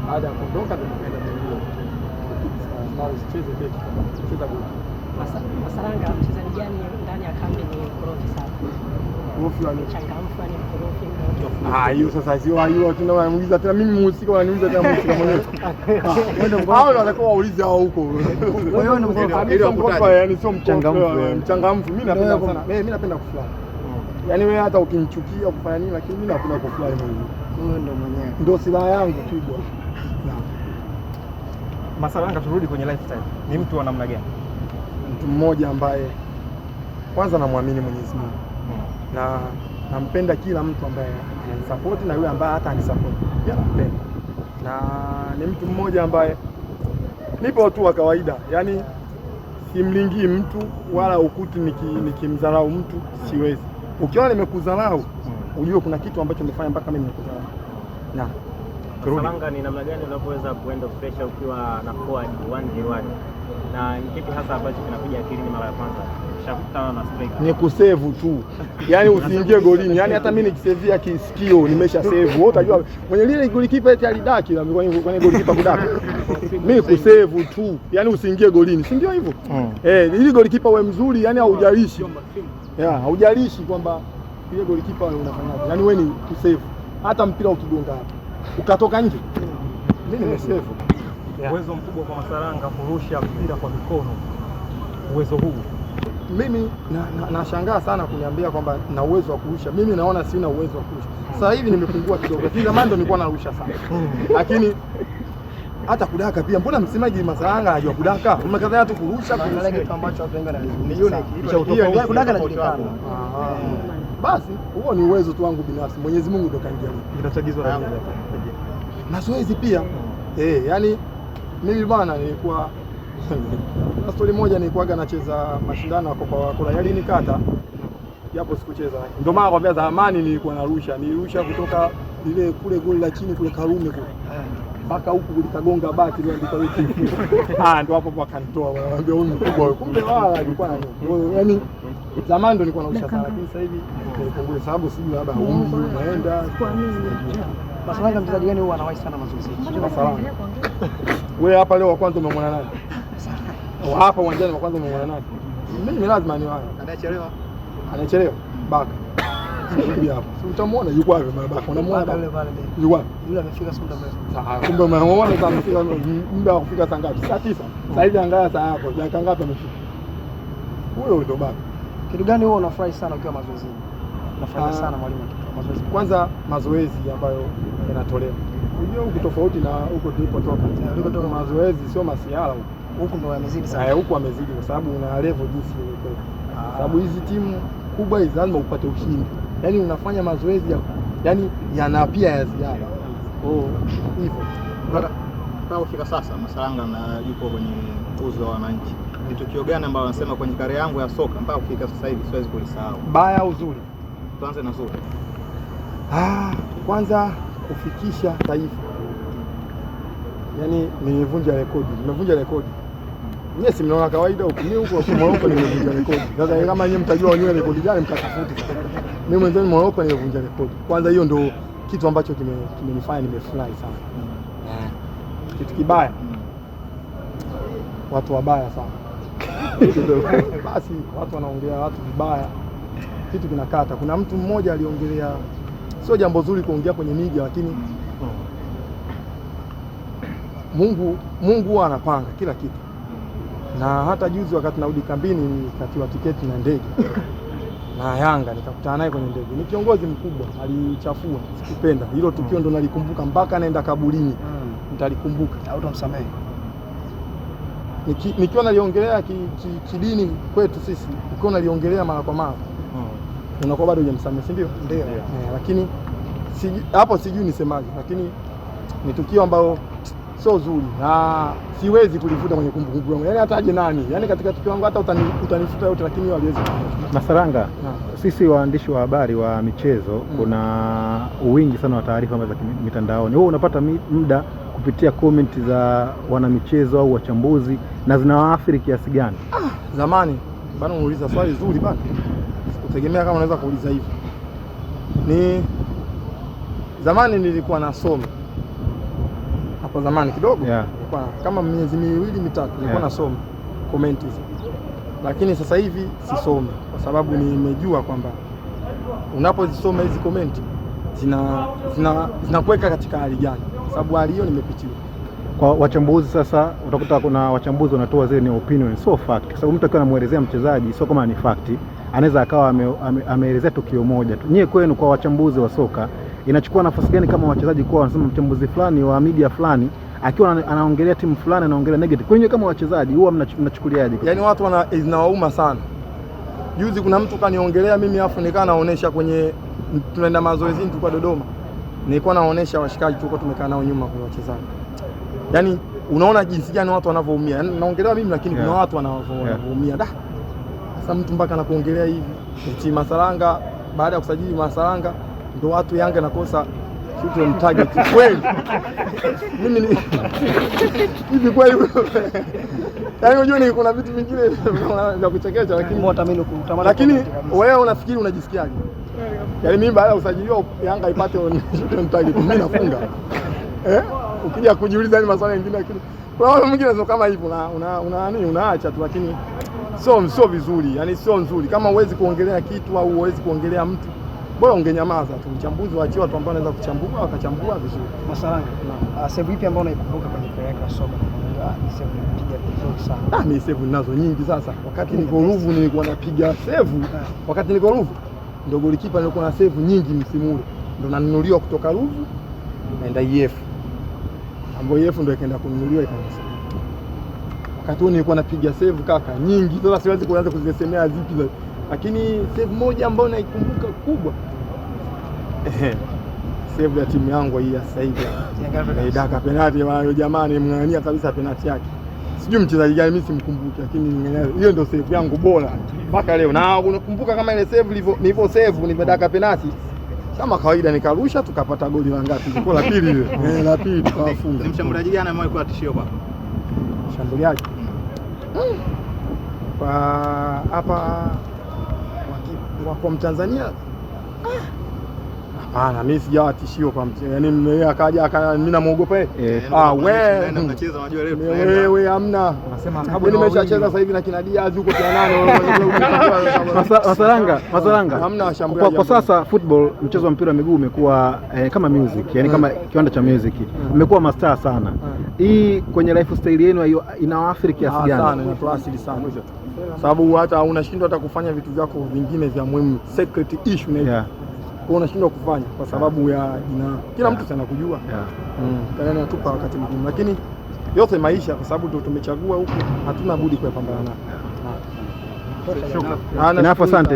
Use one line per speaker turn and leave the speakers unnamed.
Baada ya kuondoka tunaenda mbele. Na usicheze beki, cheza goli.
Masaranga mchezaji gani ndani ya kambi ni korofi sana?
Korofi wale
changamfu ni korofi.
Hiyo sasa sio hiyo tunauliza tena mimi mhusika wananiuliza tena mhusika mwenyewe. Hao ndio watakuwa waulize hao huko. Wewe ni mkorofi yani sio mchangamfu. Mimi napenda sana. Mimi napenda kufly. Yaani wewe hata ukinichukia kufanya nini lakini mimi napenda kufly mwenyewe.
Wewe ndio mwenyewe.
Ndio silaha yangu kubwa.
Masaranga, turudi kwenye lifestyle. Ni mtu wa namna gani?
Mtu mmoja ambaye kwanza namwamini Mwenyezi Mungu. Na nampenda kila mtu ambaye ananisupport na yule ambaye hata anisupport. Pia nampenda. Na ni mtu mmoja ambaye nipo tu wa kawaida. Yaani simlingii mtu wala ukuti nikimdharau mtu siwezi. Ukiona nimekudharau, ujue kuna kitu ambacho nimefanya mpaka mimi nikudharau. Na
Masaranga, ni namna gani unapoweza kuenda pressure ukiwa na forward 1v1? Na ni kipi hasa ambacho kinakuja akilini mara ya kwanza ukishakutana na striker?
Ni kusave tu. Yaani usiingie golini. Yaani hata mimi nikisavea kisikio nimesha save. Wewe utajua mwenye lile goalkeeper eti alidaki kwenye goalkeeper kudaka. Mimi kusave tu. Yaani usiingie golini. Si ndio hivyo? Ili goalkeeper uwe mzuri, yaani haujalishi. Haujalishi kwamba ile goalkeeper unafanyaje. Yaani wewe ni kusave. Hata mpira ukigonga hapa ukatoka nje, mimi nimesave.
Uwezo mkubwa kwa Masaranga kurusha mpira kwa mikono. Uwezo huu
mimi nashangaa sana kuniambia kwamba na uwezo wa kurusha. Mimi naona sina uwezo wa kurusha. Sasa hivi nimepungua kidogo. Zamani ndo nilikuwa narusha sana. Lakini hata kudaka pia, mbona msemaji Masaranga hajua kudaka? Umekataa tu kurusha,
kuna kitu ambacho watu wengi
wananiona
hiyo kudaka na julikana.
Basi huo ni uwezo tu wangu binafsi. Mwenyezi Mungu ndo kanijalia.
Inachagizwa na
mazoezi pia. Yani mimi bwana nilikuwa na story moja, nilikuwaga nacheza mashindano ya Coca-Cola yalinikata, japo sikucheza. Ndio maana nakwambia zamani nilikuwa nilirusha kutoka ile kule goli la chini kule Karume kule mpaka huku likagonga bati ndio ndiko wiki. Ndio hapo wakanitoa, wanaambia huyu mkubwa wewe. Kumbe wala alikuwa na nini. Yaani zamani ndio nilikuwa narusha sana, lakini sasa hivi nilipungua sababu sijui labda umri unaenda.
Masaranga mchezaji gani huwa anawahi sana mazoezi?
Masaranga. Wewe hapa leo wa kwanza umemwona nani? Hapa uwanjani wa kwanza umemwona nani? Mimi lazima niwahi. Anachelewa. Baka. Sisi hapa. Utamwona yuko wapi Baka? Unamwona
pale pale.
Yuko wapi?
Yule amefika muda mrefu.
Kumbe umeona kama amefika muda wa kufika saa ngapi? Saa 9. Sasa hivi angalia saa hapo. Dakika ngapi amefika? Huyo ndo Baka.
Kitu gani wewe unafurahi sana ukiwa mazoezini? Unafurahi sana mwalimu mazoezi.
Kwanza mazoezi ambayo yanatolewa. Unajua huko tofauti na huko tulipotoka. Tulipotoka mazoezi sio masiala huko.
Huko ndo yamezidi sana.
Huko amezidi kwa sababu una level jinsi ile. Sababu hizi timu kubwa hizi lazima upate ushindi. Yaani unafanya mazoezi yaani yana pia ya ziada. Hivyo.
Mpaka kufika sasa Masaranga na yuko kwenye uzo wa wananchi. Ni tukio gani ambalo anasema kwenye kariera yangu ya soka mpaka kufika sasa hivi siwezi kulisahau?
Baya au zuri?
Tuanze na zuri.
Kwanza kufikisha taifa. Yaani nimevunja rekodi. Nimevunja rekodi. Mimi si mnaona kawaida huko. Mimi huko Morocco nimevunja rekodi. Sasa kama nyinyi mtajua wenyewe rekodi gani mkatafuti. Mimi mwenyewe Morocco nimevunja rekodi. Kwanza hiyo ndio kitu ambacho kimenifanya nimefurahi sana. Kitu kibaya. Watu wabaya sana. Basi watu wanaongea watu vibaya. Kitu kinakata. Kuna mtu mmoja aliongelea, sio jambo zuri kuongea kwenye media, lakini Mungu huwa anapanga kila kitu. Na hata juzi wakati narudi kambini nikatiwa tiketi na ndege na Yanga, nikakutana naye kwenye ndege. Ni kiongozi mkubwa, alichafua, sikupenda. Hilo tukio ndo nalikumbuka mpaka naenda kaburini. Nitalikumbuka.
Au tumsamehe.
Nikiwa naliongelea kidini kwetu sisi, nikiwa naliongelea mara kwa mara. Unakuwa bado hujamsamehe, si ndio?
Ndio.
Lakini hapo sijui nisemaje, lakini ni tukio ambalo sio zuri na siwezi kulifuta kwenye kumbukumbu yangu. Yaani hata aje nani? Yaani katika tukio langu hata utanifuta yote, lakini hiyo haliwezi.
Masaranga, sisi waandishi wa habari wa michezo kuna wingi sana wa taarifa za mitandaoni. Wewe unapata muda kupitia comment za wanamichezo au wachambuzi na zinawaathiri kiasi gani?
Zamani bana, unauliza swali zuri bana. Sikutegemea kama unaweza kuuliza hivi. Zamani nilikuwa nasoma. kwa zamani kidogo
Yeah.
nilikuwa kama miezi miwili mitatu nilikuwa
Yeah.
nasoma comment hizo, lakini sasa hivi sisomi kwa sababu nimejua kwamba unapozisoma hizi comment zinakuweka katika hali gani, sababu hali hiyo nimepitia.
Kwa wachambuzi sasa, utakuta kuna wachambuzi wanatoa zile ni opinion, so fact, kwa sababu mtu akiwa anamuelezea mchezaji sio kama ni fact, anaweza akawa ameelezea tukio moja tu. Nyie kwenu kwa wachambuzi wa soka inachukua nafasi gani kama wachezaji kwa wanasema mchambuzi fulani wa media fulani akiwa anaongelea timu fulani anaongelea negative, kwenye kama wachezaji huwa mnachukuliaje?
Yaani watu zinawauma sana. Juzi kuna mtu kaniongelea mimi afu nikaa naonesha kwenye tunaenda mazoezini tu kwa Dodoma, nilikuwa naonesha washikaji tulikuwa tumekaa nao nyuma kwa wachezaji. Yaani unaona jinsi gani watu wanavyoumia. Yaani naongelewa mimi lakini kuna watu wanavyoumia. Da. Sasa mtu mpaka anakuongelea hivi. Eti Masalanga baada ya kusajili Masalanga ndio watu Yanga nakosa shoot on target. Kweli. Mimi ni hivi kweli. Yaani unajua kuna vitu vingine vya kuchekesha lakini wewe unafikiri unajisikiaje? Yaani mimi baada ya kusajiliwa Yanga ipate shoot on target mimi nafunga. Ukija kujiuliza ni maswali mengine lakini kwa wale mwingine sio kama hivyo unaacha tu, lakini sio vizuri. Yaani sio nzuri kama huwezi kuongelea kitu au huwezi kuongelea mtu, bora ungenyamaza tu. Mchambuzi waachie watu ambao wanaweza kuchambua wakachambua vizuri.
Masalanga, save ipi ambayo unaikumbuka kwenye career yako ya soka? Ni save unapiga vizuri sana.
Mimi save ninazo nyingi sasa. Wakati niko Ruvu nilikuwa napiga save. Wakati niko Ruvu ndio golikipa nilikuwa na save nyingi msimu ule. Ndio nanunuliwa kutoka Ruvu naenda EF. Ambapo EF ndio ikaenda kununuliwa ikaanza. Wakati huo nilikuwa napiga save kaka nyingi. Sasa siwezi kuanza kuzisemea zipi, lakini save moja ambayo naikumbuka kubwa save ya timu yangu hii sasa hivi. Daka penalti wao jamani, mng'ang'ania kabisa penalti yake. Sijui mchezaji gani mimi simkumbuki, lakini hiyo ndio save yangu bora mpaka leo. Na unakumbuka kama ile save nilivyo save nimedaka penalti kama kawaida nikarusha tukapata goli la ngapi? Kwa la pili ile. La pili tukawafunga.
Ni mshambuliaji gani ambaye alikuwa tishio kwako?
Mshambuliaji. Kwa hapa kwa Mtanzania hapana, mimi sijawa tishio kwa mtu. Yaani mimi akaja mimi namuogopa yeye. Wewe
unacheza unajua leo.
Wewe hamna. Nasema kabla nimeshacheza sasa hivi na kina Diaz huko kwa
8. Masalanga.
Hamna washambuliaji.
Kwa sasa football, mchezo wa mpira wa miguu umekuwa kama music, yani kama kiwanda cha music. Umekuwa master sana. Hii kwenye lifestyle yenu inawaathiri kiasi gani?
Sana, inatuathiri sana. Sababu hata unashindwa hata kufanya vitu vyako vingine vya muhimu, secret issue na hivyo. Kwa unashindwa kufanya kwa sababu ya kila mtu sana kujua. Kana natupa wakati mgumu, lakini yote maisha kwa sababu tumechagua huko, hatuna budi kuyapambana nayo.
Asante.